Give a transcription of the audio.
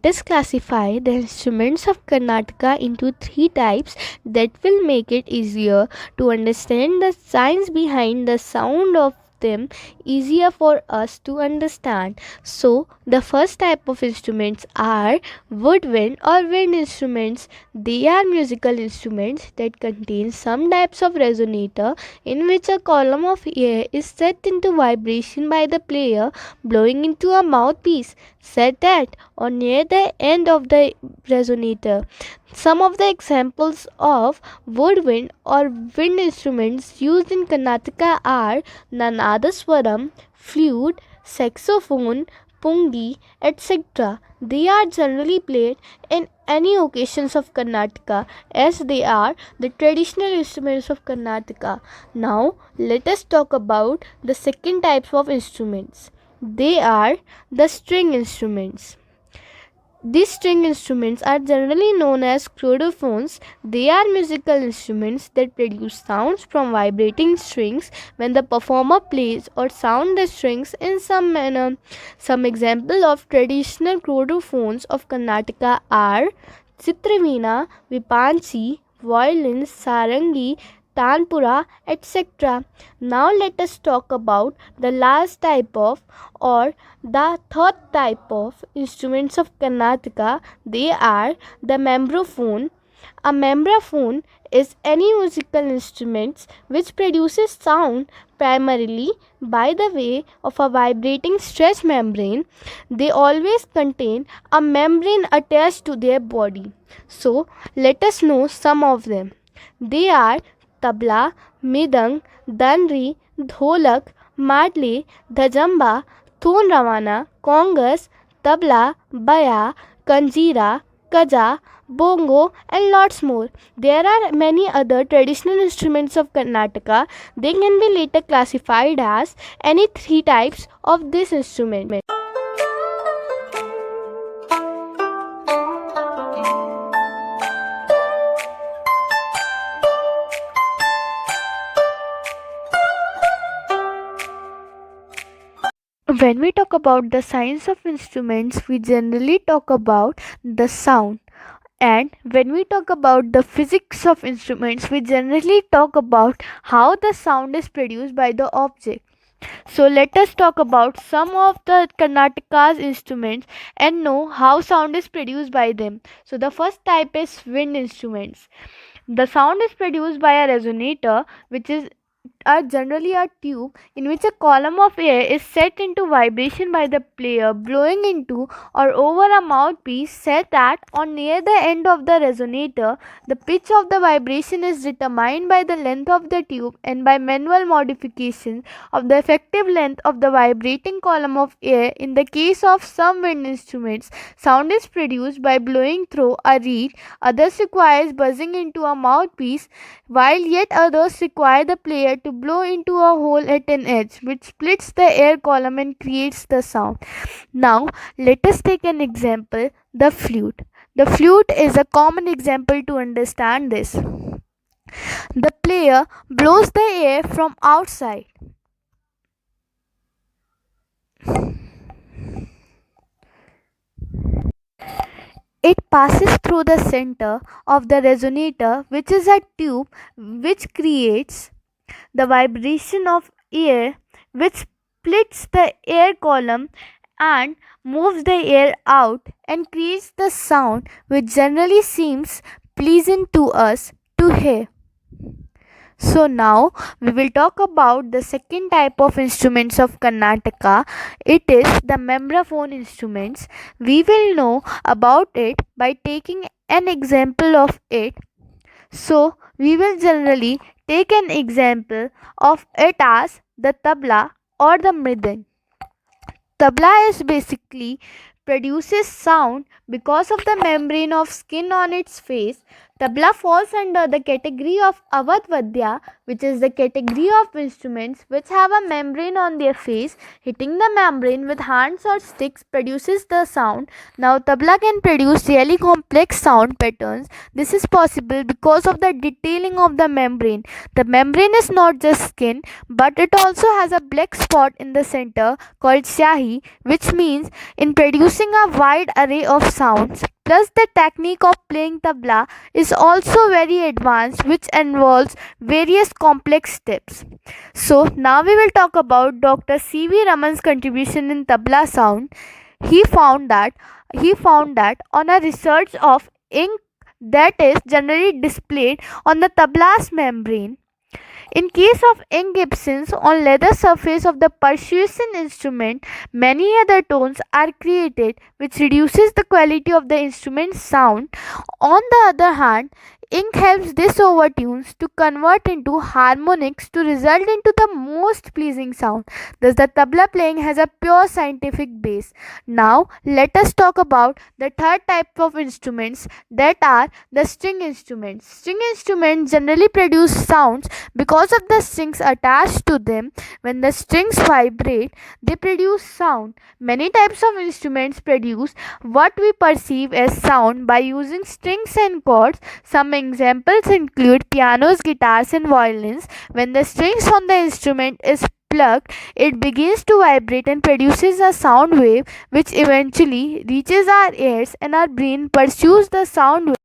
let us classify the instruments of Karnataka into three types that will make it easier to understand the science behind the sound of them, easier for us to understand. So, the first type of instruments are woodwind or wind instruments. They are musical instruments that contain some types of resonator in which a column of air is set into vibration by the player blowing into a mouthpiece set at or near the end of the resonator. Some of the examples of woodwind or wind instruments used in Karnataka are Nanadaswaram, flute, saxophone, pungi, etc. They are generally played in any occasions of Karnataka as they are the traditional instruments of Karnataka. Now let us talk about the second types of instruments. They are the string instruments. These string instruments are generally known as chordophones. They are musical instruments that produce sounds from vibrating strings when the performer plays or sounds the strings in some manner. Some examples of traditional chordophones of Karnataka are Chitraveena, Vipanchi, violins, sarangi, tanpura, etc. Now let us talk about the last type of or the third type of instruments of Karnataka. They are the membraphone. A membraphone is any musical instrument which produces sound primarily by the way of a vibrating stretch membrane. They always contain a membrane attached to their body. So, let us know some of them. They are tabla, midang, danri, dholak, madle, dhajamba, thun ravana, congas, tabla, baya, kanjira, kaja, bongo, and lots more. There are many other traditional instruments of Karnataka. They can be later classified as any three types of this instrument. When we talk about the science of instruments, we generally talk about the sound. And when we talk about the physics of instruments, we generally talk about how the sound is produced by the object. So let us talk about some of the Karnataka's instruments and know how sound is produced by them. So the first type is wind instruments. The sound is produced by a resonator, which is are generally a tube in which a column of air is set into vibration by the player blowing into or over a mouthpiece set at or near the end of the resonator. The pitch of the vibration is determined by the length of the tube and by manual modification of the effective length of the vibrating column of air. In the case of some wind instruments, sound is produced by blowing through a reed, others requires buzzing into a mouthpiece, while yet others require the player to blow into a hole at an edge, which splits the air column and creates the sound. Now, let us take an example, the flute. The flute is a common example to understand this. The player blows the air from outside. It passes through the center of the resonator, which is a tube which creates the vibration of air, which splits the air column and moves the air out and creates the sound which generally seems pleasant to us to hear. So now we will talk about the second type of instruments of Karnataka. It is the membraphone instruments. We will know about it by taking an example of it. So we will generally take an example of it as the tabla or the mridang. Tabla is basically produces sound because of the membrane of skin on its face. Tabla falls under the category of Avadvadya, which is the category of instruments which have a membrane on their face. Hitting the membrane with hands or sticks produces the sound. Now, tabla can produce really complex sound patterns. This is possible because of the detailing of the membrane. The membrane is not just skin, but it also has a black spot in the center called shahi, which means in producing a wide array of sounds. Plus, the technique of playing tabla is also very advanced, which involves various complex steps. So, now we will talk about Dr. C.V. Raman's contribution in tabla sound. He found that on a research of ink that is generally displayed on the tabla's membrane. In case of ink absence on leather surface of the percussion instrument, many other tones are created which reduces the quality of the instrument's sound. On the other hand, ink helps these overtones to convert into harmonics to result into the most pleasing sound. Thus, the tabla playing has a pure scientific base. Now, let us talk about the third type of instruments, that are the string instruments. String instruments generally produce sounds because of the strings attached to them. When the strings vibrate, they produce sound. Many types of instruments produce what we perceive as sound by using strings and chords. Some examples include pianos, guitars, and violins. When the strings on the instrument is plucked, it begins to vibrate and produces a sound wave which eventually reaches our ears, and our brain pursues the sound wave